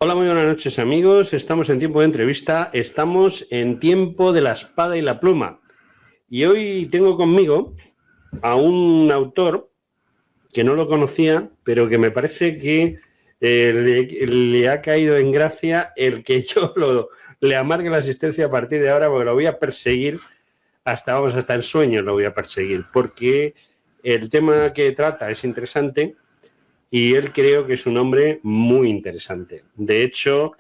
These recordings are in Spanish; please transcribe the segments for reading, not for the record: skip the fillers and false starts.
Hola, muy buenas noches amigos, estamos en tiempo de entrevista, estamos en tiempo de la espada y la pluma y hoy tengo conmigo a un autor que no lo conocía, pero que me parece que le ha caído en gracia el que yo le amargue la asistencia a partir de ahora, porque lo voy a perseguir hasta el sueño lo voy a perseguir, porque el tema que trata es interesante y él creo que es un hombre muy interesante. De hecho,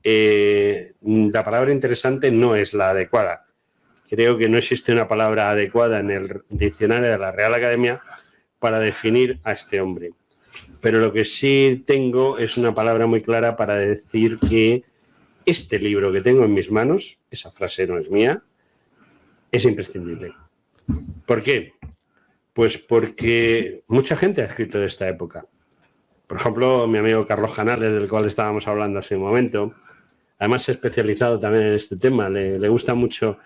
la palabra interesante no es la adecuada. Creo que no existe una palabra adecuada en el diccionario de la Real Academia para definir a este hombre. Pero lo que sí tengo es una palabra muy clara para decir que este libro que tengo en mis manos, esa frase no es mía, es imprescindible. ¿Por qué? Pues porque mucha gente ha escrito de esta época. Por ejemplo, mi amigo Carlos Canales, del cual estábamos hablando hace un momento, además se ha especializado también en este tema, le gusta mucho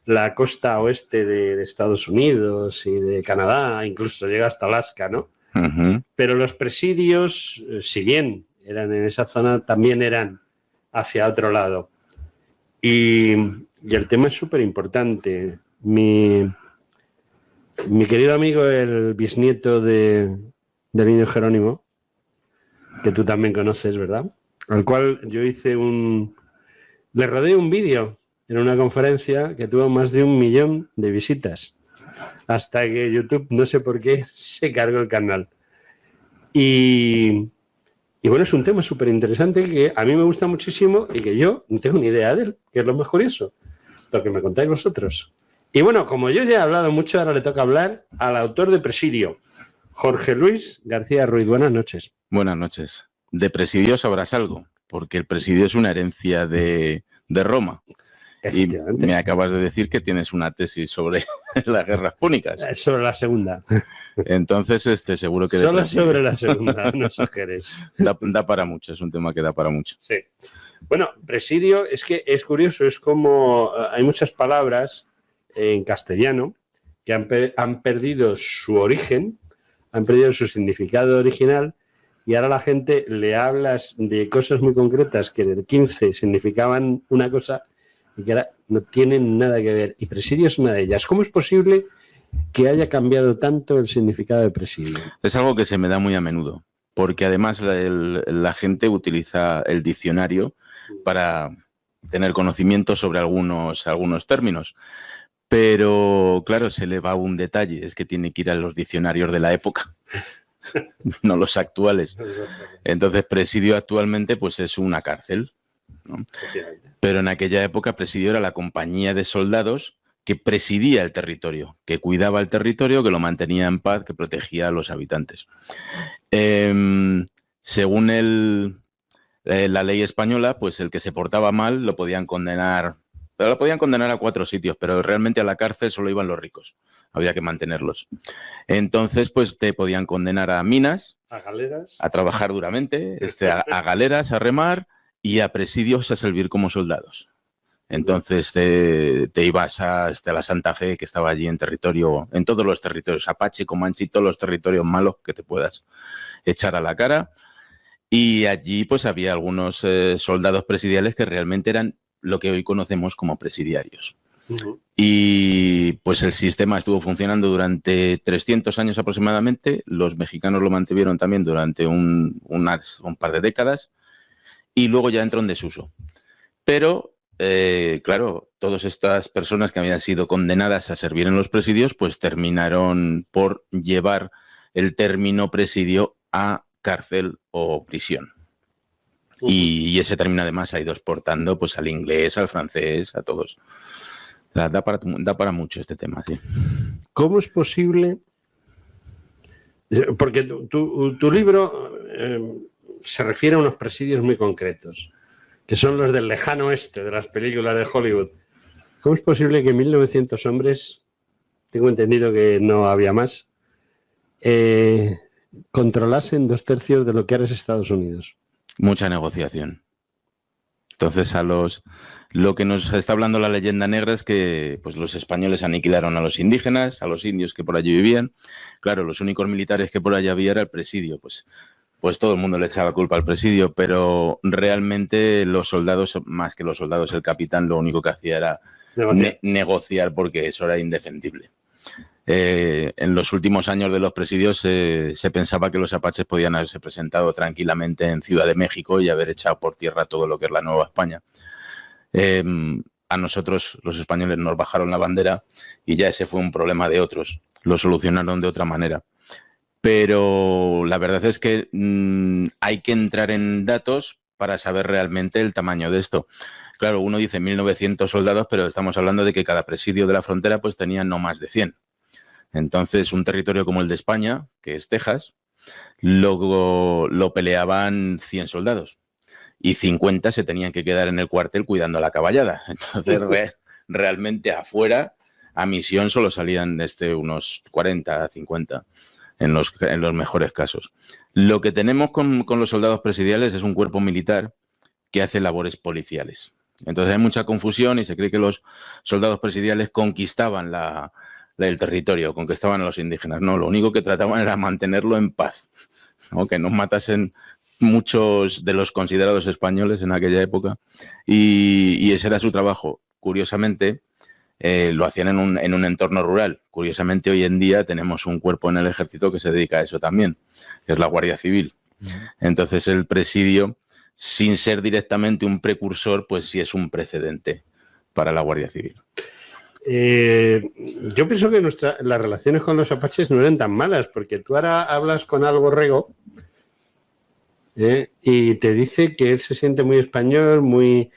la costa oeste de Estados Unidos y de Canadá, incluso llega hasta Alaska, ¿no? Uh-huh. Pero los presidios, si bien eran en esa zona, también eran hacia otro lado. Y el tema es súper importante. Mi querido amigo, el bisnieto del niño Jerónimo, que tú también conoces, ¿verdad? Al cual yo le rodé un vídeo en una conferencia que tuvo más de 1 millón de visitas, hasta que YouTube, no sé por qué, se cargó el canal. Y bueno, es un tema súper interesante que a mí me gusta muchísimo y que yo no tengo ni idea de él, que es lo más curioso, lo que me contáis vosotros. Y bueno, como yo ya he hablado mucho, ahora le toca hablar al autor de Presidio, Jorge Luis García Ruiz. Buenas noches. Buenas noches. De Presidio sabrás algo, porque el Presidio es una herencia de Roma. Y me acabas de decir que tienes una tesis sobre las guerras púnicas. Sobre la segunda. Entonces, seguro que... Solo sobre la segunda, no exageres. Da para mucho, es un tema que da para mucho. Sí. Bueno, Presidio, es que es curioso, es como hay muchas palabras en castellano que han perdido su origen, han perdido su significado original, y ahora la gente le hablas de cosas muy concretas que en el 15 significaban una cosa y que ahora no tienen nada que ver. Y Presidio es una de ellas. ¿Cómo es posible que haya cambiado tanto el significado de Presidio? Es algo que se me da muy a menudo, porque además la gente utiliza el diccionario para tener conocimiento sobre algunos términos. Pero, claro, se le va un detalle, es que tiene que ir a los diccionarios de la época, no los actuales. Entonces, Presidio actualmente pues es una cárcel, ¿no? Pero en aquella época Presidio era la compañía de soldados que presidía el territorio, que cuidaba el territorio, que lo mantenía en paz, que protegía a los habitantes. Según la ley española, pues el que se portaba mal lo podían condenar. Pero lo podían condenar a 4 sitios, pero realmente a la cárcel solo iban los ricos. Había que mantenerlos. Entonces, pues te podían condenar a minas, a galeras, a trabajar duramente, a galeras, a remar, y a presidios a servir como soldados. Entonces te ibas a la Santa Fe, que estaba allí en todos los territorios, Apache, Comanche y todos los territorios malos que te puedas echar a la cara. Y allí pues había algunos soldados presidiales que realmente eran lo que hoy conocemos como presidiarios. Uh-huh. Y pues el sistema estuvo funcionando durante 300 años aproximadamente. Los mexicanos lo mantuvieron también durante un par de décadas y luego ya entró en desuso. Pero, claro, todas estas personas que habían sido condenadas a servir en los presidios pues terminaron por llevar el término presidio a cárcel o prisión. Y ese término además ha ido exportando pues al inglés, al francés, a todos. O sea, da para mucho este tema, sí. ¿Cómo es posible? Porque tu libro se refiere a unos presidios muy concretos, que son los del lejano oeste de las películas de Hollywood. ¿Cómo es posible que 1.900 hombres, tengo entendido que no había más, controlasen 2/3 de lo que ahora es Estados Unidos? Mucha negociación. Entonces, lo que nos está hablando la leyenda negra es que pues, los españoles aniquilaron a los indígenas, a los indios que por allí vivían. Claro, los únicos militares que por allí había era el presidio. Pues pues todo el mundo le echaba culpa al presidio, pero realmente los soldados, más que los soldados, el capitán lo único que hacía era negociar porque eso era indefendible. En los últimos años de los presidios se pensaba que los apaches podían haberse presentado tranquilamente en Ciudad de México y haber echado por tierra todo lo que es la Nueva España. A nosotros, los españoles, nos bajaron la bandera y ya ese fue un problema de otros. Lo solucionaron de otra manera. Pero la verdad es que hay que entrar en datos para saber realmente el tamaño de esto. Claro, uno dice 1.900 soldados, pero estamos hablando de que cada presidio de la frontera pues tenía no más de 100. Entonces, un territorio como el de España, que es Texas, lo peleaban 100 soldados y 50 se tenían que quedar en el cuartel cuidando la caballada. Entonces, realmente afuera, a misión solo salían unos 40, 50 en los mejores casos. Lo que tenemos con los soldados presidiales es un cuerpo militar que hace labores policiales. Entonces hay mucha confusión y se cree que los soldados presidiales conquistaban el territorio, conquistaban a los indígenas. No, lo único que trataban era mantenerlo en paz, ¿no? Que no matasen muchos de los considerados españoles en aquella época y ese era su trabajo. Curiosamente, lo hacían en un entorno rural. Curiosamente, hoy en día tenemos un cuerpo en el ejército que se dedica a eso también, que es la Guardia Civil. Entonces, el presidio, sin ser directamente un precursor, pues sí es un precedente para la Guardia Civil. Yo pienso que las relaciones con los apaches no eran tan malas, porque tú ahora hablas con Al Borrego y te dice que él se siente muy español, muy,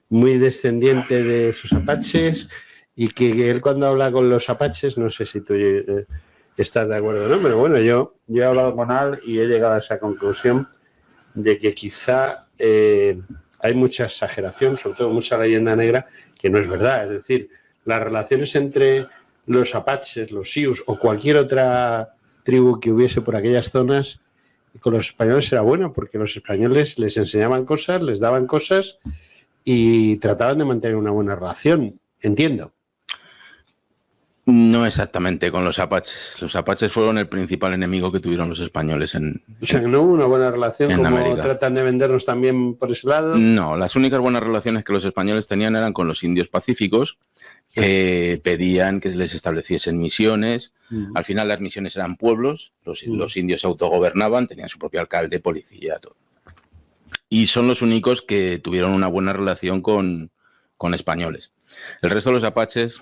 muy descendiente de sus apaches, y que él cuando habla con los apaches, no sé si tú estás de acuerdo o no, pero bueno, yo he hablado con Al y he llegado a esa conclusión de que quizá hay mucha exageración, sobre todo mucha leyenda negra, que no es verdad. Es decir, las relaciones entre los apaches, los sioux o cualquier otra tribu que hubiese por aquellas zonas con los españoles era buena, porque los españoles les enseñaban cosas, les daban cosas y trataban de mantener una buena relación, entiendo. No exactamente con los apaches. Los apaches fueron el principal enemigo que tuvieron los españoles O sea, que no hubo una buena relación, como América. Tratan de vendernos también por ese lado. No, las únicas buenas relaciones que los españoles tenían eran con los indios pacíficos, que pedían que les estableciesen misiones. Al final las misiones eran pueblos, los indios se autogobernaban, tenían su propio alcalde, policía, todo. Y son los únicos que tuvieron una buena relación con españoles. El resto de los apaches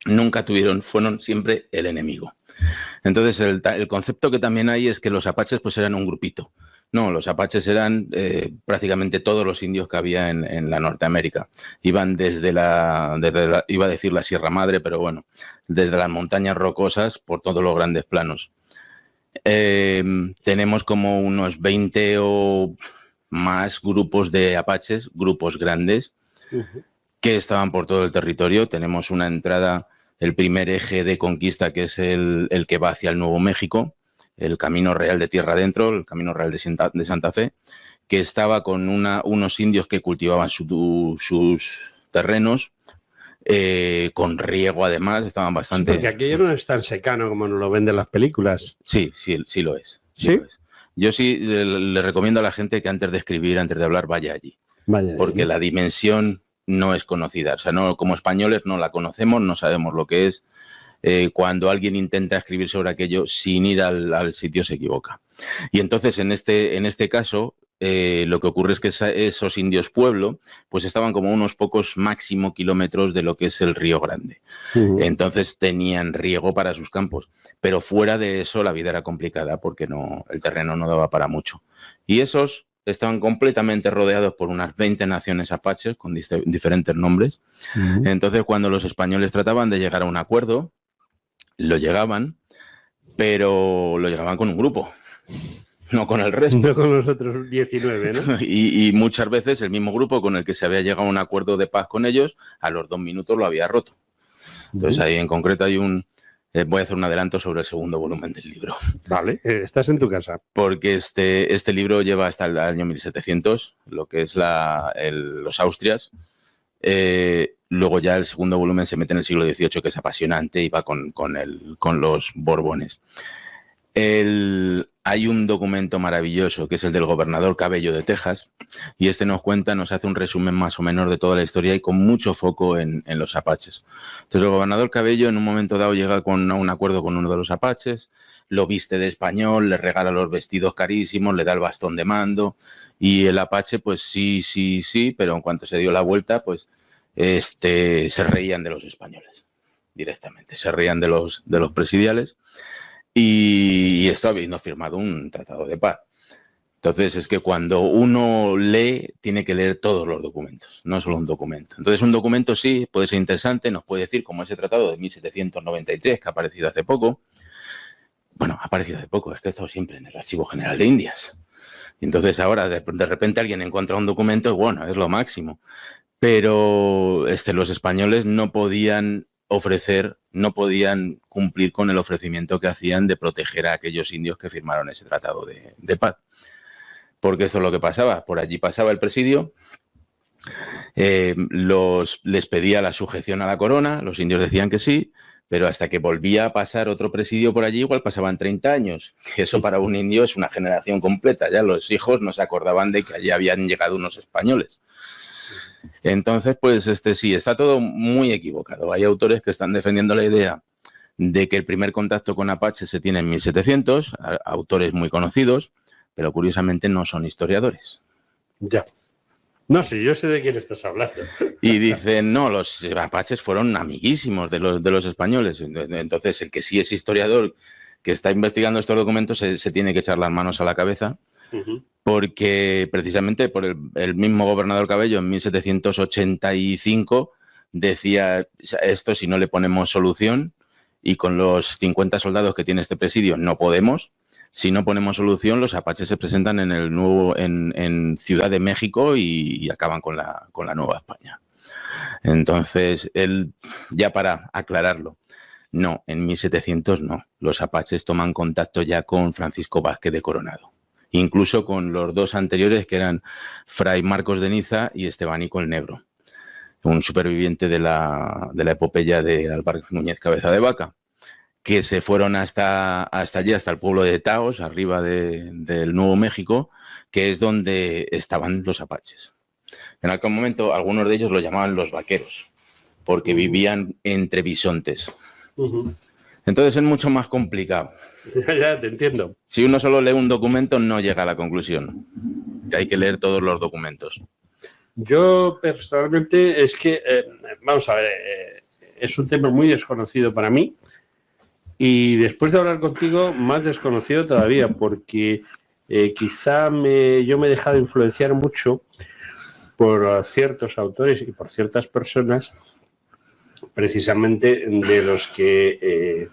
nunca fueron siempre el enemigo. Entonces, el concepto que también hay es que los apaches pues eran un grupito. No, los apaches eran prácticamente todos los indios que había en la Norteamérica. Iban desde iba a decir la Sierra Madre, pero bueno, desde las montañas rocosas por todos los grandes planos. Tenemos como unos 20 o más grupos de apaches, grupos grandes, que estaban por todo el territorio. Tenemos una entrada, el primer eje de conquista, que es el que va hacia el Nuevo México, el Camino Real de Tierra Adentro, el Camino Real de Santa Fe, que estaba con unos indios que cultivaban sus terrenos, con riego además, estaban bastante... Sí, porque aquello no es tan secano como nos lo venden las películas. Sí lo es. ¿Sí? Lo es. Yo sí le recomiendo a la gente que antes de escribir, antes de hablar, vaya allí. Porque la dimensión no es conocida. O sea, no, como españoles no la conocemos, no sabemos lo que es. Cuando alguien intenta escribir sobre aquello sin ir al sitio se equivoca. Y entonces en este caso lo que ocurre es que esos indios pueblo pues estaban como unos pocos máximo kilómetros de lo que es el Río Grande. Entonces tenían riego para sus campos, pero fuera de eso la vida era complicada porque el terreno no daba para mucho. Y esos estaban completamente rodeados por unas 20 naciones apaches con diferentes nombres. Entonces cuando los españoles trataban de llegar a un acuerdo, lo llegaban, pero lo llegaban con un grupo, no con el resto. No con los otros 19, ¿no? Y muchas veces el mismo grupo con el que se había llegado a un acuerdo de paz con ellos, a los 2 minutos lo había roto. Entonces ahí en concreto hay voy a hacer un adelanto sobre el segundo volumen del libro. Vale, estás en tu casa. Porque este libro lleva hasta el año 1700, lo que es los Austrias. Luego ya el segundo volumen se mete en el siglo XVIII, que es apasionante y va con los Borbones. hay un documento maravilloso que es el del gobernador Cabello de Texas, y este nos hace un resumen más o menos de toda la historia y con mucho foco en los apaches. Entonces el gobernador Cabello en un momento dado llega a un acuerdo con uno de los apaches, lo viste de español, le regala los vestidos carísimos, le da el bastón de mando, y el apache pues sí, pero en cuanto se dio la vuelta pues se reían de los españoles directamente, se reían de los presidiales. Y esto habiendo firmado un tratado de paz. Entonces, es que cuando uno lee, tiene que leer todos los documentos, no solo un documento. Entonces, un documento sí puede ser interesante, nos puede decir, como ese tratado de 1793, que ha aparecido hace poco. Bueno, ha aparecido hace poco, es que ha estado siempre en el Archivo General de Indias. Y entonces, ahora, de repente, alguien encuentra un documento, bueno, es lo máximo. Pero los españoles no podían cumplir con el ofrecimiento que hacían de proteger a aquellos indios que firmaron ese tratado de paz. Porque esto es lo que pasaba. Por allí pasaba el presidio, les pedía la sujeción a la corona, los indios decían que sí, pero hasta que volvía a pasar otro presidio por allí, igual pasaban 30 años. Que eso para un indio es una generación completa. Ya los hijos no se acordaban de que allí habían llegado unos españoles. Entonces, pues sí, está todo muy equivocado. Hay autores que están defendiendo la idea de que el primer contacto con Apache se tiene en 1700, autores muy conocidos, pero curiosamente no son historiadores. Ya. No sé, yo sé de quién estás hablando. Y dicen, no, los apaches fueron amiguísimos de los españoles. Entonces, el que sí es historiador, que está investigando estos documentos, se tiene que echar las manos a la cabeza. Porque precisamente por el mismo gobernador Cabello en 1785 decía, esto si no le ponemos solución, y con los 50 soldados que tiene este presidio no podemos, si no ponemos solución, los apaches se presentan en Ciudad de México y acaban con la Nueva España. Entonces, ya para aclararlo, no, en 1700 no, los apaches toman contacto ya con Francisco Vázquez de Coronado. Incluso con los dos anteriores, que eran Fray Marcos de Niza y Estebanico el Negro, un superviviente de la epopeya de Álvaro Núñez Cabeza de Vaca, que se fueron hasta allí, hasta el pueblo de Taos, arriba del Nuevo México, que es donde estaban los apaches. En aquel momento, algunos de ellos lo llamaban los vaqueros, porque vivían entre bisontes. Entonces es mucho más complicado. Ya, te entiendo. Si uno solo lee un documento, no llega a la conclusión. Hay que leer todos los documentos. Yo personalmente es que, vamos a ver, es un tema muy desconocido para mí y después de hablar contigo, más desconocido todavía, porque quizá yo me he dejado influenciar mucho por ciertos autores y por ciertas personas, precisamente de los que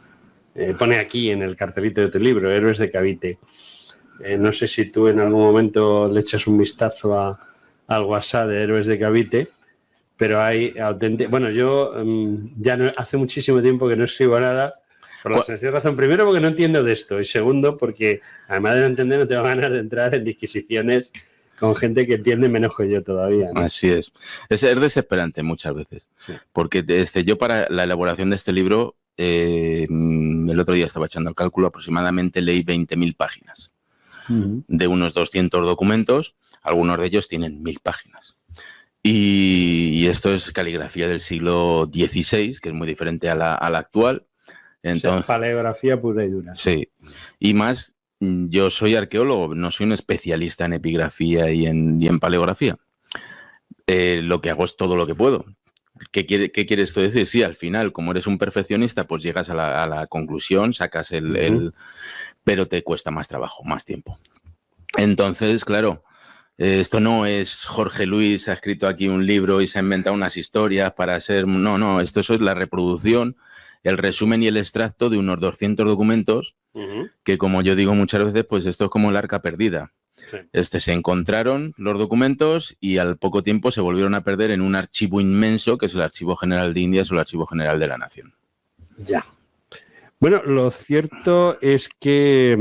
pone aquí en el cartelito de tu libro, Héroes de Cavite. No sé si tú en algún momento le echas un vistazo al WhatsApp de Héroes de Cavite, pero hay auténticos... Bueno, yo ya hace muchísimo tiempo que no escribo nada, por la sencilla razón, primero porque no entiendo de esto, y segundo porque además de no entender no tengo ganas de entrar en disquisiciones con gente que entiende menos que yo todavía, ¿no? Así es. Es desesperante muchas veces, sí. Porque yo para la elaboración de este libro, el otro día estaba echando el cálculo, aproximadamente leí 20.000 páginas de unos 200 documentos, algunos de ellos tienen 1.000 páginas. Y esto es caligrafía del siglo XVI, que es muy diferente a la actual. Entonces, paleografía pura y dura. Sí, y más, yo soy arqueólogo, no soy un especialista en epigrafía y en paleografía. Lo que hago es todo lo que puedo. ¿Qué quiere esto decir? Sí, al final, como eres un perfeccionista, pues llegas a la conclusión, sacas pero te cuesta más trabajo, más tiempo. Entonces, claro, esto no es Jorge Luis ha escrito aquí un libro y se ha inventado unas historias para ser... No, esto es la reproducción, el resumen y el extracto de unos 200 documentos que, como yo digo muchas veces, pues esto es como el arca perdida. Sí. Se encontraron los documentos y al poco tiempo se volvieron a perder en un archivo inmenso que es el Archivo General de Indias o el Archivo General de la Nación. Ya. Bueno, lo cierto es que,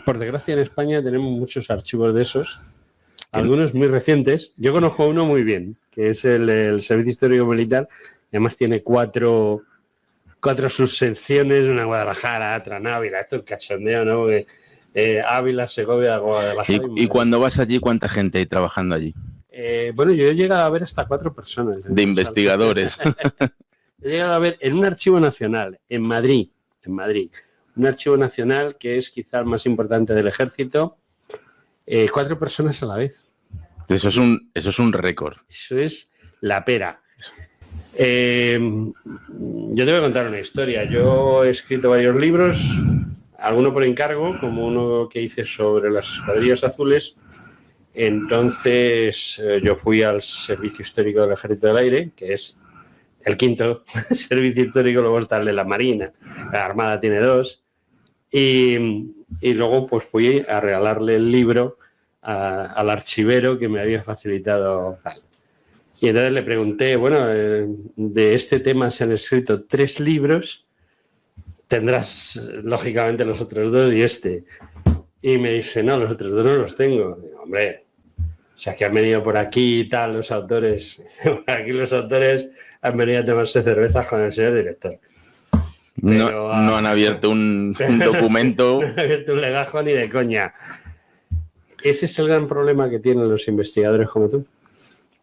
por desgracia, en España tenemos muchos archivos de esos, algunos muy recientes. Yo conozco uno muy bien, que es el Servicio Histórico Militar, y además tiene cuatro 4 subsecciones, una en Guadalajara, otra en Ávila. Esto es cachondeo, ¿no? Ávila, Segovia, Guadalajara. Y cuando vas allí, ¿cuánta gente hay trabajando allí? Bueno, yo he llegado a ver hasta 4 personas. De investigadores. He llegado a ver en un archivo nacional, en Madrid, un archivo nacional que es quizá el más importante del ejército, 4 personas a la vez. Eso es un récord. Eso es la pera. Yo te voy a contar una historia. Yo he escrito varios libros, alguno por encargo, como uno que hice sobre las escuadrillas azules. Entonces yo fui al Servicio Histórico del Ejército del Aire, que es el 5º servicio histórico, luego está el de la Marina, la Armada tiene 2, y luego pues fui a regalarle el libro al archivero que me había facilitado tal. Y entonces le pregunté, bueno, de este tema se han escrito 3 libros, tendrás lógicamente los otros 2 y este. Y me dice, no, los otros 2 no los tengo. Digo, hombre, o sea, que han venido por aquí y tal los autores. Aquí los autores han venido a tomarse cervezas con el señor director. Pero, no han abierto un documento. No han abierto un legajo ni de coña. ¿Ese es el gran problema que tienen los investigadores como tú?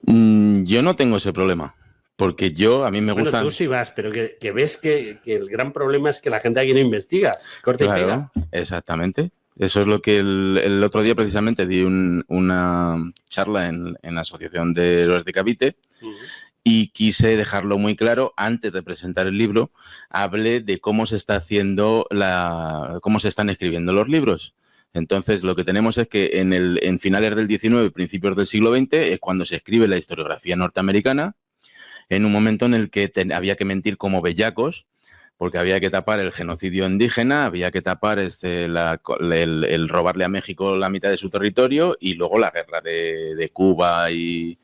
Yo no tengo ese problema, porque a mí me gusta... Bueno, tú sí vas, pero que ves que el gran problema es que la gente aquí no investiga. Corta y pega. Exactamente. Eso es lo que el otro día precisamente di una charla en la Asociación de Héroes de Cavite y quise dejarlo muy claro antes de presentar el libro. Hablé de cómo se está haciendo cómo se están escribiendo los libros. Entonces, lo que tenemos es que en finales del XIX, principios del siglo XX, es cuando se escribe la historiografía norteamericana, en un momento en el que había que mentir como bellacos, porque había que tapar el genocidio indígena, había que tapar el robarle a México la mitad de su territorio y luego la guerra de Cuba y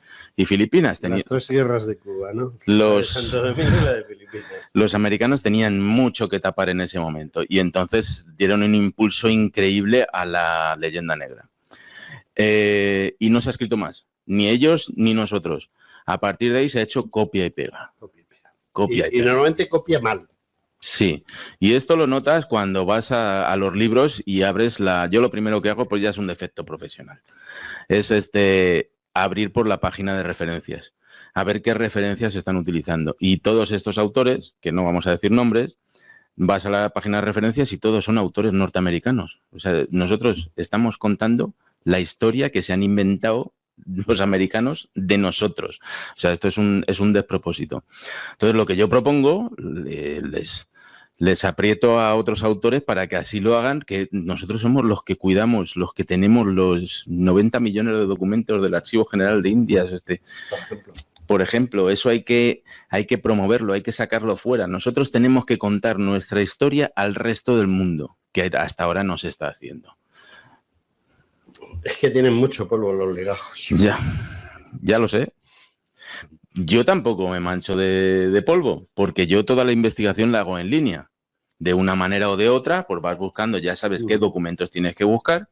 Filipinas. Las 3 guerras de Cuba, ¿no? La de Santo Domingo y la de Filipinas. Los americanos tenían mucho que tapar en ese momento y entonces dieron un impulso increíble a la leyenda negra. Y no se ha escrito más, ni ellos ni nosotros. A partir de ahí se ha hecho copia y pega. Y normalmente copia mal. Sí, y esto lo notas cuando vas a los libros y abres yo lo primero que hago, pues ya es un defecto profesional, es abrir por la página de referencias, a ver qué referencias se están utilizando. Y todos estos autores, que no vamos a decir nombres, vas a la página de referencias y todos son autores norteamericanos. O sea, nosotros estamos contando la historia que se han inventado los americanos de nosotros. O sea, esto es un despropósito. Entonces, lo que yo propongo, les aprieto a otros autores para que así lo hagan, que nosotros somos los que cuidamos, los que tenemos los 90 millones de documentos del Archivo General de Indias. Por ejemplo, eso hay que promoverlo, hay que sacarlo fuera. Nosotros tenemos que contar nuestra historia al resto del mundo, que hasta ahora no se está haciendo. Es que tienen mucho polvo los legajos. Ya lo sé. Yo tampoco me mancho de polvo, porque yo toda la investigación la hago en línea. De una manera o de otra, pues vas buscando, ya sabes qué documentos tienes que buscar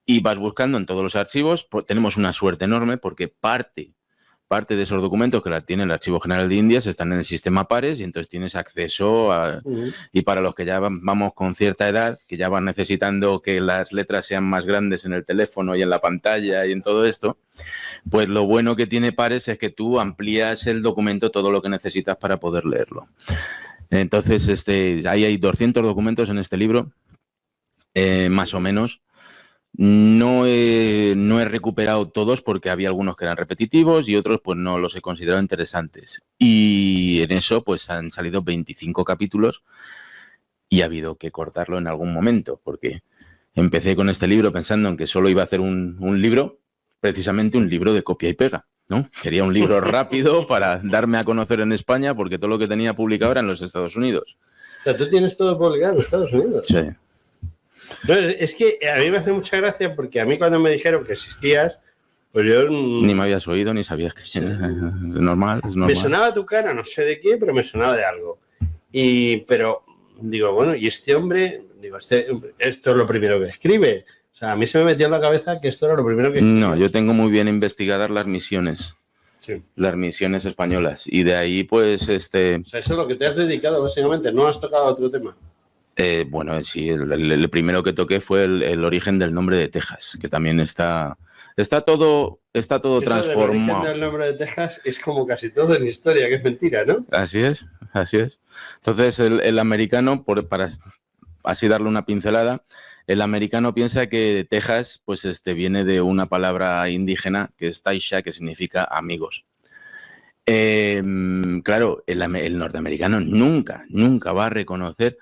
y vas buscando en todos los archivos. Tenemos una suerte enorme porque parte de esos documentos que la tiene el Archivo General de Indias están en el sistema Pares y entonces tienes acceso a... Y para los que ya vamos con cierta edad, que ya van necesitando que las letras sean más grandes en el teléfono y en la pantalla y en todo esto, pues lo bueno que tiene Pares es que tú amplías el documento todo lo que necesitas para poder leerlo. Entonces, ahí hay 200 documentos en este libro, más o menos. No he recuperado todos porque había algunos que eran repetitivos y otros pues no los he considerado interesantes. Y en eso pues han salido 25 capítulos y ha habido que cortarlo en algún momento porque empecé con este libro pensando en que solo iba a hacer un libro, precisamente un libro de copia y pega, ¿no? Quería un libro rápido para darme a conocer en España porque todo lo que tenía publicado era en los Estados Unidos. O sea, tú tienes todo publicado en Estados Unidos. Sí. No, es que a mí me hace mucha gracia porque a mí cuando me dijeron que existías, pues yo... Ni me habías oído ni sabías que... Sí. Es normal. Me sonaba tu cara, no sé de qué, pero me sonaba de algo. Pero digo, bueno, y este hombre, esto es lo primero que escribe. O sea, a mí se me metió en la cabeza que esto era lo primero que escribe. No, yo tengo muy bien investigadas las misiones. Sí. las misiones españolas. Y de ahí, pues, O sea, eso es lo que te has dedicado, básicamente. No has tocado otro tema. bueno, sí, el primero que toqué fue el origen del nombre de Texas, que también está todo Eso del origen transformado. del nombre de Texas es como casi todo en historia, que es mentira, ¿no? Así es, así es. Entonces, el americano, para así darle una pincelada, el americano piensa que Texas, pues, viene de una palabra indígena que es Taisha, que significa amigos. Claro, el norteamericano nunca va a reconocer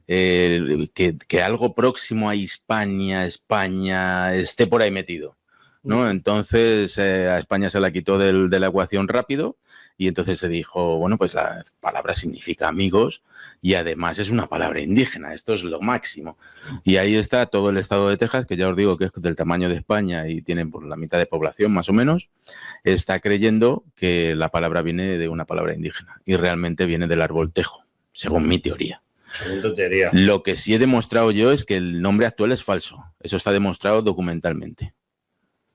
que algo próximo a España esté por ahí metido, ¿no? Entonces a España se la quitó de la ecuación rápido y entonces se dijo, bueno, pues la palabra significa amigos y además es una palabra indígena, esto es lo máximo. Y ahí está todo el estado de Texas, que ya os digo que es del tamaño de España y tiene por la mitad de población más o menos, está creyendo que la palabra viene de una palabra indígena y realmente viene del árbol tejo, según mi teoría. Según tu teoría. Lo que sí he demostrado yo es que el nombre actual es falso. Eso está demostrado documentalmente.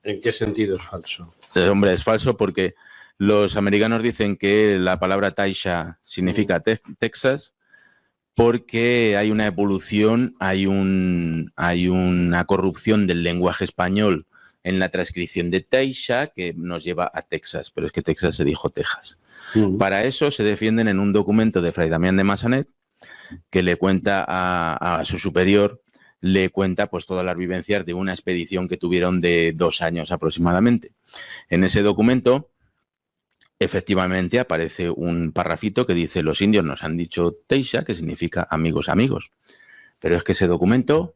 ¿En qué sentido es falso? Hombre, es falso porque los americanos dicen que la palabra Taisha significa Texas porque hay una evolución, hay una corrupción del lenguaje español en la transcripción de Taisha que nos lleva a Texas, pero es que Texas se dijo Texas. Para eso se defienden en un documento de Fray Damián de Massanet que le cuenta a su superior, le cuenta pues todas las vivencias de una expedición que tuvieron de 2 años aproximadamente. En ese documento, efectivamente, aparece un parrafito que dice: los indios nos han dicho Teisha, que significa amigos, amigos. Pero es que ese documento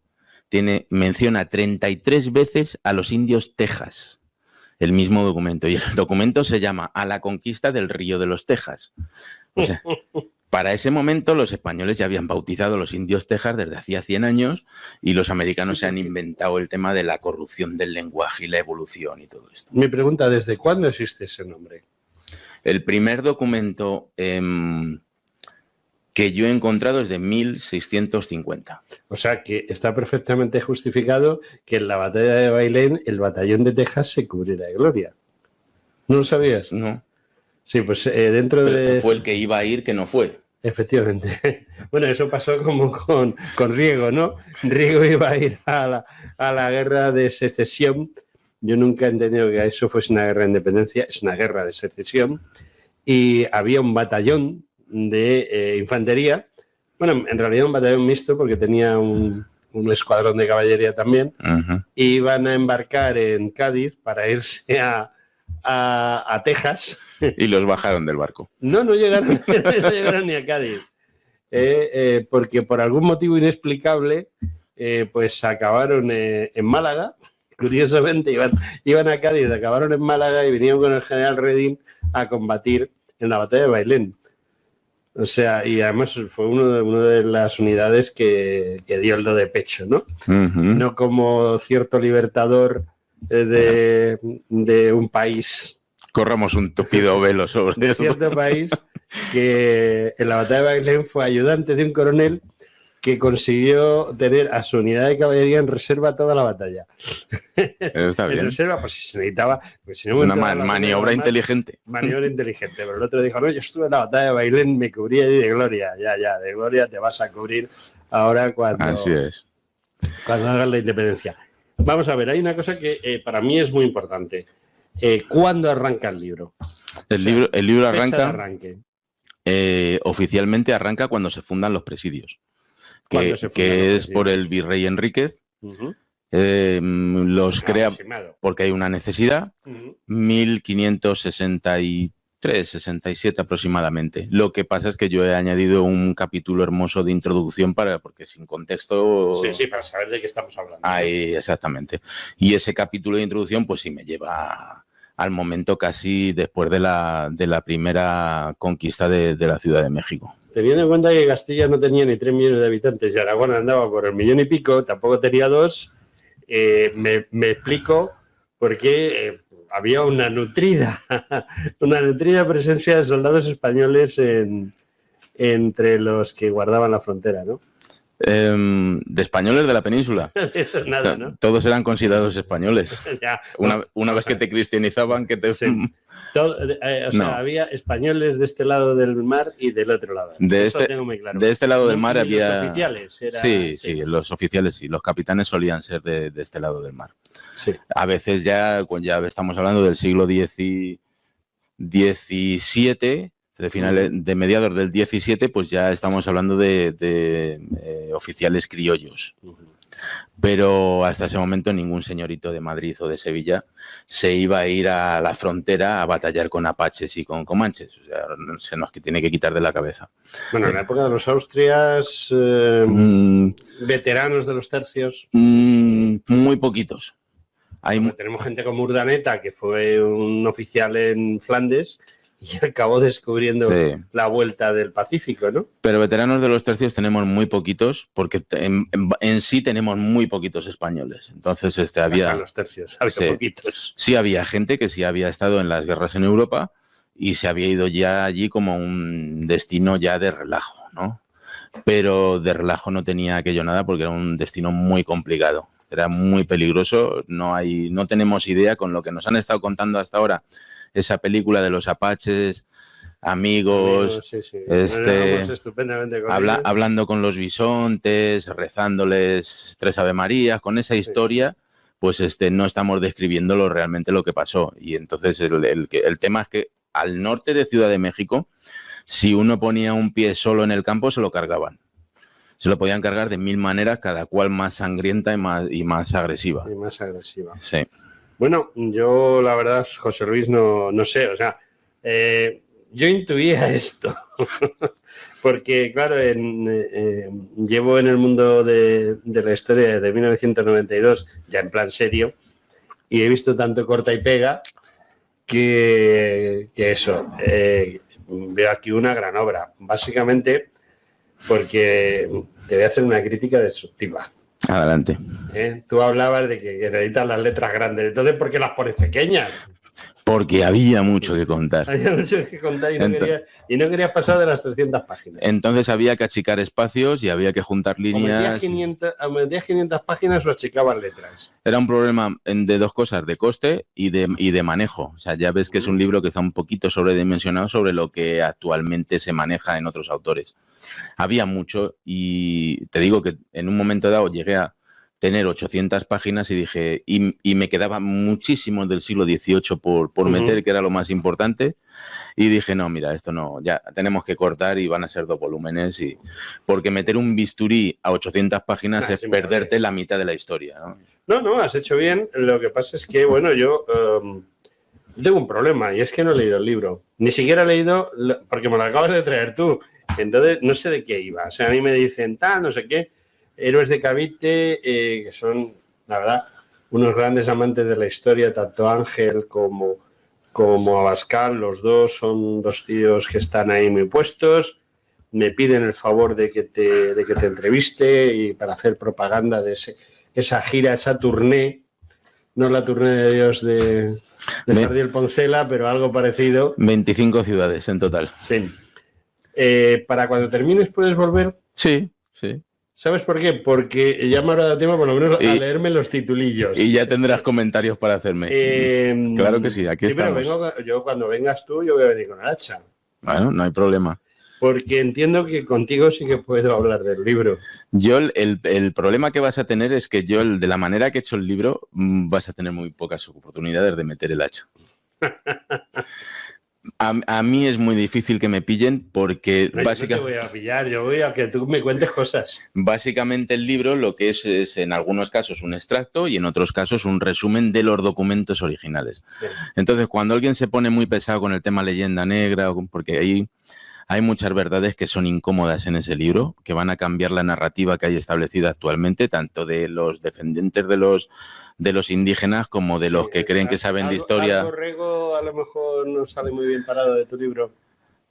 menciona 33 veces a los indios Texas, el mismo documento. Y el documento se llama A la conquista del río de los Texas. O sea, para ese momento los españoles ya habían bautizado a los indios Texas desde hacía 100 años y los americanos se han inventado el tema de la corrupción del lenguaje y la evolución y todo esto. Mi pregunta, ¿desde cuándo existe ese nombre? El primer documento que yo he encontrado es de 1650. O sea, que está perfectamente justificado que en la batalla de Bailén el batallón de Texas se cubriera de gloria. ¿No lo sabías? No. Sí, pues dentro de... Fue el que iba a ir que no fue. Efectivamente. Bueno, eso pasó como con Riego, ¿no? Riego iba a ir a la guerra de secesión. Yo nunca he entendido que eso fuese una guerra de independencia, es una guerra de secesión. Y había un batallón de infantería, bueno, en realidad un batallón mixto porque tenía un escuadrón de caballería también. Y iban a embarcar en Cádiz para irse a Texas. Y los bajaron del barco. No llegaron ni a Cádiz. Porque por algún motivo inexplicable, pues acabaron en Málaga. Curiosamente, iban a Cádiz, acabaron en Málaga y vinieron con el general Redín a combatir en la batalla de Bailén. O sea, y además fue una de las unidades que dio el do de pecho, ¿no? No como cierto libertador de un país. Corramos un tupido velo sobre de cierto país que en la batalla de Bailén fue ayudante de un coronel que consiguió tener a su unidad de caballería en reserva toda la batalla. Está bien. En reserva, pues si se necesitaba... Pues, si no es una maniobra inteligente. Maniobra inteligente, pero el otro dijo, no, yo estuve en la batalla de Bailén, me cubrí allí de gloria. Ya, de gloria te vas a cubrir ahora cuando... Así es. Cuando hagas la independencia. Vamos a ver, hay una cosa que para mí es muy importante. ¿Cuándo arranca el libro? El libro arranca... arranque. Oficialmente arranca cuando se fundan los presidios. Que es por el virrey Enríquez. Los crea porque hay una necesidad. 1563, 67 aproximadamente. Lo que pasa es que yo he añadido un capítulo hermoso de introducción porque sin contexto... Sí, para saber de qué estamos hablando. Ahí, exactamente. Y ese capítulo de introducción pues sí me lleva al momento casi después de la primera conquista de la Ciudad de México. Teniendo en cuenta que Castilla no tenía ni 3 millones de habitantes y Aragón andaba por el 1,5 millones, tampoco tenía 2, me explico por qué había una nutrida presencia de soldados españoles entre los que guardaban la frontera, ¿no? De españoles de la península. Eso es nada, ¿no? Todos eran considerados españoles. Ya, Una vez que te cristianizaban, que te... Sí. O sea, No. había españoles de este lado del mar y del otro lado. Eso tengo muy claro. De este lado del No, mar ni había... los oficiales, Sí, los oficiales sí. Los capitanes solían ser de este lado del mar. Sí. A veces ya estamos hablando del siglo XVII, de finales, de mediados del XVII, pues ya estamos hablando de oficiales criollos. Pero hasta ese momento ningún señorito de Madrid o de Sevilla se iba a ir a la frontera a batallar con apaches y con comanches. O sea, se nos tiene que quitar de la cabeza. Bueno, en la época de los Austrias, veteranos de los tercios. Muy poquitos. Tenemos gente como Urdaneta, que fue un oficial en Flandes y acabó descubriendo la vuelta del Pacífico, ¿no? Pero veteranos de los tercios tenemos muy poquitos, porque en sí tenemos muy poquitos españoles. Entonces había... Los tercios, había poquitos. Sí había gente que sí había estado en las guerras en Europa y se había ido ya allí como un destino ya de relajo, ¿no? Pero de relajo no tenía aquello nada porque era un destino muy complicado. Era muy peligroso, no tenemos idea con lo que nos han estado contando hasta ahora. Esa película de los apaches, amigos, sí. Estupendamente con hablando con los bisontes, rezándoles 3 Ave Marías, con esa historia, pues no estamos describiendo realmente lo que pasó. Y entonces el tema es que al norte de Ciudad de México, si uno ponía un pie solo en el campo, se lo cargaban. Se lo podían cargar de 1000 maneras, cada cual más sangrienta y más agresiva. Y más agresiva. Sí. Bueno, yo la verdad, José Luis, no sé, o sea, yo intuía esto, porque claro, llevo en el mundo de la historia desde 1992, ya en plan serio, y he visto tanto corta y pega que eso, veo aquí una gran obra, básicamente porque te voy a hacer una crítica destructiva. Adelante. Tú hablabas de que necesitas las letras grandes. Entonces, ¿por qué las pones pequeñas? Porque había mucho que contar. Había mucho que contar y no querías pasar de las 300 páginas. Entonces había que achicar espacios y había que juntar líneas. A metías 500 páginas o achicabas letras. Era un problema de 2 cosas, de coste y de manejo. O sea, ya ves que es un libro que está un poquito sobredimensionado sobre lo que actualmente se maneja en otros autores. Había mucho y te digo que en un momento dado llegué a tener 800 páginas y dije, y me quedaba muchísimo del siglo XVIII por meter, que era lo más importante, y dije, no, mira, esto no, ya tenemos que cortar y van a ser 2 volúmenes, porque meter un bisturí a 800 páginas es perderte la mitad de la historia, ¿no? No, has hecho bien. Lo que pasa es que, bueno, yo tengo un problema y es que no he leído el libro. Ni siquiera he leído, porque me lo acabas de traer tú. Entonces, no sé de qué iba. O sea, a mí me dicen tal, no sé qué. Héroes de Cavite, que son, la verdad, unos grandes amantes de la historia, tanto Ángel como Abascal. Los dos son 2 tíos que están ahí muy puestos. Me piden el favor de que te entreviste y para hacer propaganda de esa gira, esa tournée. No la tournée de Dios de Jardiel Poncela, pero algo parecido. 25 ciudades en total. Sí. Para cuando termines puedes volver. Sí. ¿Sabes por qué? Porque ya me habrá dado tiempo por lo menos a leerme los titulillos. Y ya tendrás comentarios para hacerme. Claro que sí, aquí estamos. Pero yo cuando vengas tú, yo voy a venir con el hacha. Bueno, no hay problema. Porque entiendo que contigo sí que puedo hablar del libro. Yo el problema que vas a tener es que yo, de la manera que he hecho el libro, vas a tener muy pocas oportunidades de meter el hacha. A mí es muy difícil que me pillen porque básicamente... No te voy a pillar, yo voy a que tú me cuentes cosas. Básicamente el libro lo que es en algunos casos un extracto y en otros casos un resumen de los documentos originales. Sí. Entonces, cuando alguien se pone muy pesado con el tema leyenda negra, porque hay muchas verdades que son incómodas en ese libro, que van a cambiar la narrativa que hay establecida actualmente, tanto de los defendientes de los indígenas como de los que creen que saben de historia. ¿Algo Rego a lo mejor no sale muy bien parado de tu libro?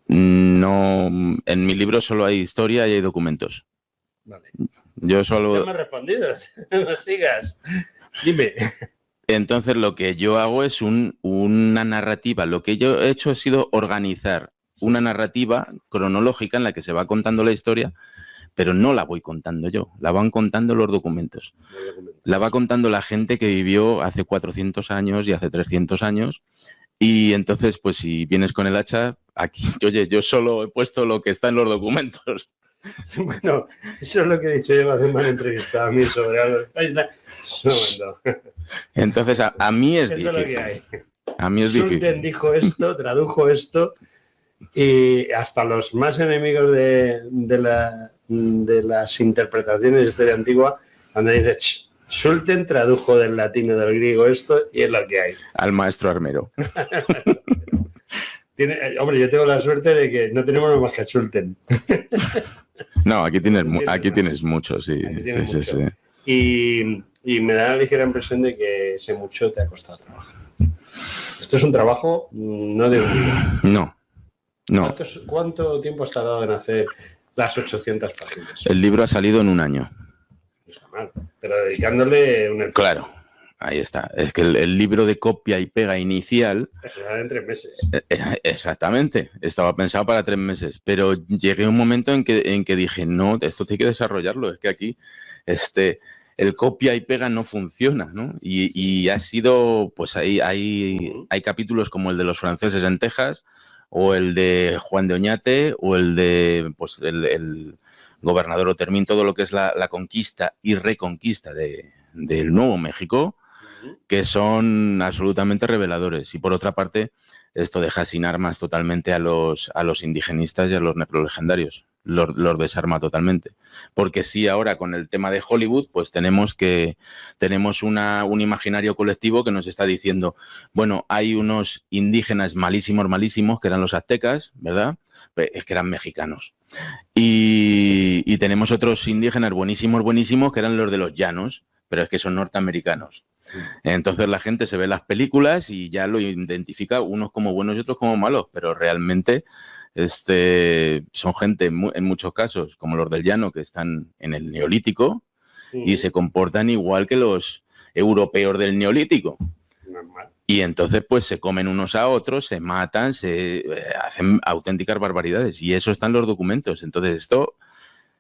No, en mi libro solo hay historia y hay documentos. Vale. Yo solo... No me has respondido, no sigas. Dime. Entonces lo que yo hago es una narrativa. Lo que yo he hecho ha sido organizar una narrativa cronológica en la que se va contando la historia, pero no la voy contando yo, la van contando los documentos. La va contando la gente que vivió hace 400 años y hace 300 años. Y entonces, pues si vienes con el hacha, aquí, oye, yo solo he puesto lo que está en los documentos. Bueno, eso es lo que he dicho yo hace una entrevista a mí sobre algo. Entonces, a mí es Esto difícil. Es lo que hay. A mí es Sulten difícil. dijo esto, tradujo esto, y hasta los más enemigos de las interpretaciones de historia antigua, cuando dice Sulten tradujo del latino del griego esto, y es lo que hay. Al maestro armero. Hombre, yo tengo la suerte de que no tenemos más que Sulten. No, aquí tienes mucho, sí. Sí. Y me da la ligera impresión de que ese mucho te ha costado trabajo. Esto es un trabajo no de un día. No. ¿Cuánto tiempo has tardado en hacer las 800 páginas? El libro ha salido en un año. No está mal, pero dedicándole un esfuerzo. Claro, ahí está. Es que el libro de copia y pega inicial... Eso era en 3 meses. Exactamente. Estaba pensado para 3 meses. Pero llegué a un momento en que dije, no, esto hay que desarrollarlo. Es que aquí el copia y pega no funciona, ¿no? Y ha sido, pues hay capítulos como el de los franceses en Texas, o el de Juan de Oñate, o el de pues el gobernador Otermín, todo lo que es la conquista y reconquista del Nuevo México, que son absolutamente reveladores. Y por otra parte, esto deja sin armas totalmente a los indigenistas y a los necrolegendarios. Los desarma totalmente. Porque sí, ahora con el tema de Hollywood, pues tenemos un imaginario colectivo que nos está diciendo, bueno, hay unos indígenas malísimos, que eran los aztecas, ¿verdad? Es que eran mexicanos. Y tenemos otros indígenas buenísimos, que eran los de los llanos, pero es que son norteamericanos. Entonces la gente se ve las películas y ya lo identifica unos como buenos y otros como malos, pero realmente son gente en muchos casos, como los del llano, que están en el Neolítico y se comportan igual que los europeos del Neolítico. Normal. Y entonces pues se comen unos a otros, se matan, se hacen auténticas barbaridades y eso está en los documentos. Entonces esto,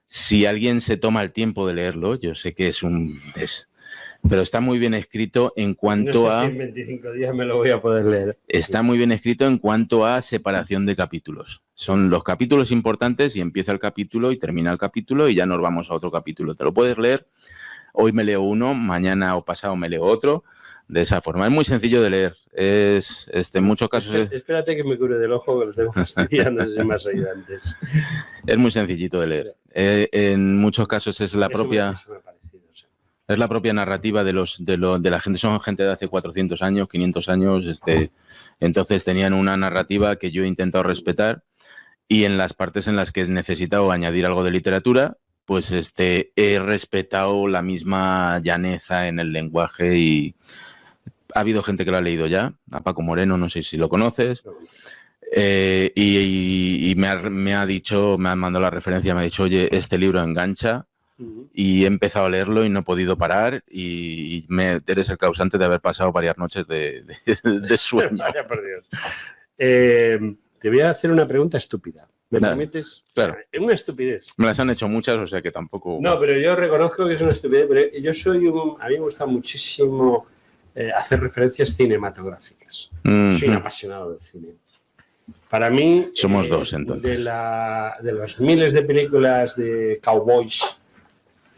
si alguien se toma el tiempo de leerlo, yo sé que pero está muy bien escrito en cuanto no sé si en 25 días me lo voy a poder leer. Está muy bien escrito en cuanto a separación de capítulos. Son los capítulos importantes y empieza el capítulo y termina el capítulo y ya nos vamos a otro capítulo. Te lo puedes leer. Hoy me leo uno, mañana o pasado me leo otro. De esa forma. Es muy sencillo de leer. En muchos casos... Espérate que me cure del ojo, que lo tengo fastidiado, no sé si me has oído antes. Es muy sencillito de leer. En muchos casos es la propia... Es la propia narrativa de la gente. Son gente de hace 400 años, 500 años. Entonces tenían una narrativa que yo he intentado respetar y en las partes en las que he necesitado añadir algo de literatura, pues he respetado la misma llaneza en el lenguaje y ha habido gente que lo ha leído ya. A Paco Moreno, no sé si lo conoces. Y me ha mandado la referencia, me ha dicho, oye, este libro engancha. Y he empezado a leerlo y no he podido parar y eres el causante de haber pasado varias noches de sueño. Vaya por Dios. Te voy a hacer una pregunta estúpida. ¿Me permites? Claro. Es una estupidez. Me las han hecho muchas, o sea que tampoco... No, pero yo reconozco que es una estupidez, pero yo a mí me gusta muchísimo hacer referencias cinematográficas. Soy un apasionado del cine. Para mí... Somos dos, entonces. De los miles de películas de cowboys,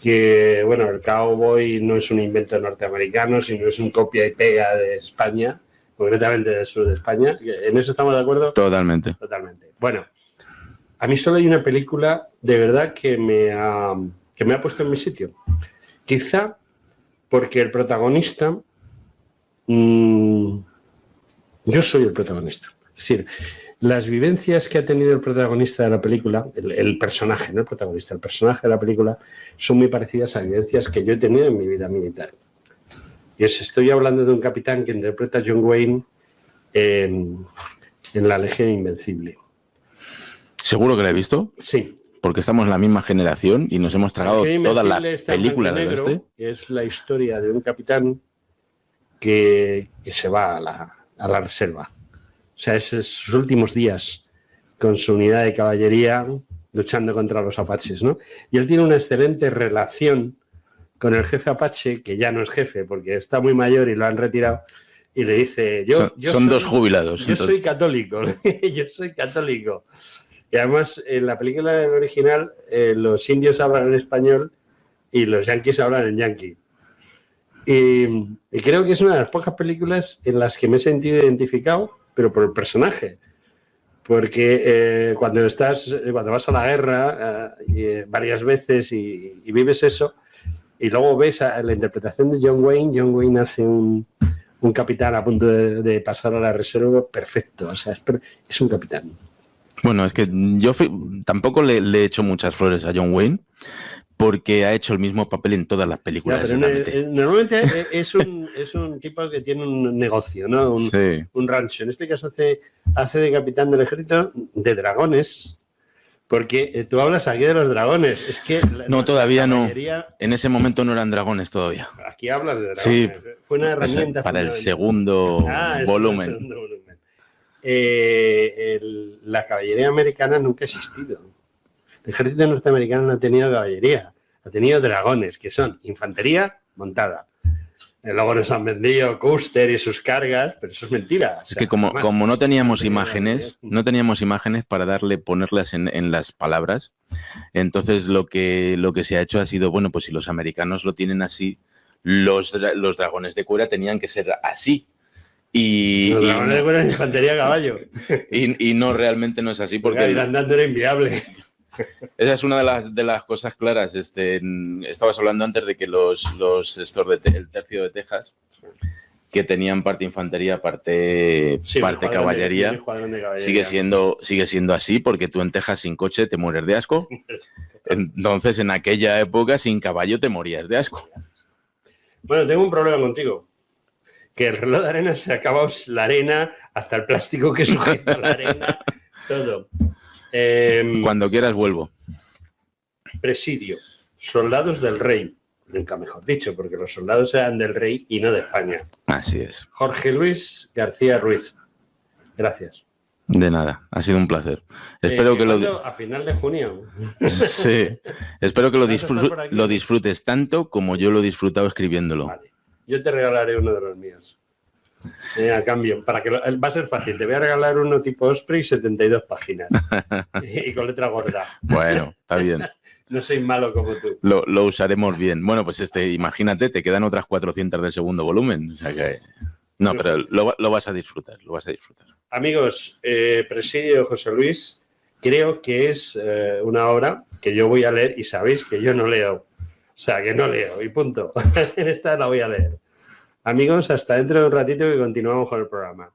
que, bueno, el cowboy no es un invento norteamericano, sino es un copia y pega de España, concretamente del sur de España. ¿En eso estamos de acuerdo? Totalmente. Bueno, a mí solo hay una película de verdad que me ha puesto en mi sitio. Quizá porque el protagonista... yo soy el protagonista. Es decir, las vivencias que ha tenido el protagonista de la película, el personaje, no el protagonista, el personaje de la película, son muy parecidas a vivencias que yo he tenido en mi vida militar. Y estoy hablando de un capitán que interpreta a John Wayne en La Legión Invencible. ¿Seguro que la he visto? Sí. Porque estamos en la misma generación y nos hemos tragado todas las películas del oeste. Es la historia de un capitán que se va a la reserva. O sea, esos sus últimos días con su unidad de caballería luchando contra los apaches, ¿no? Y él tiene una excelente relación con el jefe apache, que ya no es jefe porque está muy mayor y lo han retirado, y le dice, son dos jubilados. Yo soy católico, yo soy católico. Y además, en la película original, los indios hablan en español y los yanquis hablan en yanqui. Y creo que es una de las pocas películas en las que me he sentido identificado, pero por el personaje. Porque cuando vas a la guerra varias veces y vives eso, y luego ves la interpretación de John Wayne hace un capitán a punto de pasar a la reserva perfecto. O sea, es un capitán. Bueno, es que yo tampoco le he hecho muchas flores a John Wayne, porque ha hecho el mismo papel en todas las películas. Ya, normalmente es un tipo que tiene un negocio, ¿no? Un rancho. En este caso hace de capitán del ejército de dragones, porque tú hablas aquí de los dragones. Es que no, todavía no. En ese momento no eran dragones todavía. Aquí hablas de dragones. Sí, fue una herramienta para el segundo volumen. La caballería americana nunca ha existido. El ejército norteamericano no ha tenido caballería, ha tenido dragones, que son infantería montada. Luego nos han vendido Custer y sus cargas, pero eso es mentira. Es que como no teníamos imágenes, para ponerlas en las palabras, entonces lo que se ha hecho ha sido, bueno, pues si los americanos lo tienen así, los dragones de cuera tenían que ser así. Los dragones de cuera es infantería a caballo. Y no, realmente no es así. Porque ir andando era inviable. Esa es una de las cosas claras. Estabas hablando antes de que el tercio de Texas, que tenían parte infantería, parte caballería, sigue siendo así, porque tú en Texas sin coche te mueres de asco. Entonces, en aquella época, sin caballo te morías de asco. Bueno, tengo un problema contigo. Que el reloj de arena se ha acabado la arena, hasta el plástico que sujeta la arena, todo. Cuando quieras vuelvo. Presidio. Soldados del rey. Nunca mejor dicho, porque los soldados eran del rey y no de España. Así es. Jorge Luis García Ruiz. Gracias. De nada, ha sido un placer. Espero que a final de junio. Sí. Espero que lo disfrutes tanto como yo lo he disfrutado escribiéndolo. Vale. Yo te regalaré uno de los míos. A cambio, va a ser fácil. Te voy a regalar uno tipo Osprey, 72 páginas. Y con letra gorda. Bueno, está bien. No soy malo como tú. Lo usaremos bien. Bueno, pues imagínate, te quedan otras 400 del segundo volumen. O sea que... No, pero lo vas a disfrutar, Amigos, Presidio José Luis, creo que es una obra que yo voy a leer y sabéis que yo no leo. O sea, que no leo y punto. En esta la voy a leer. Amigos, hasta dentro de un ratito que continuamos con el programa.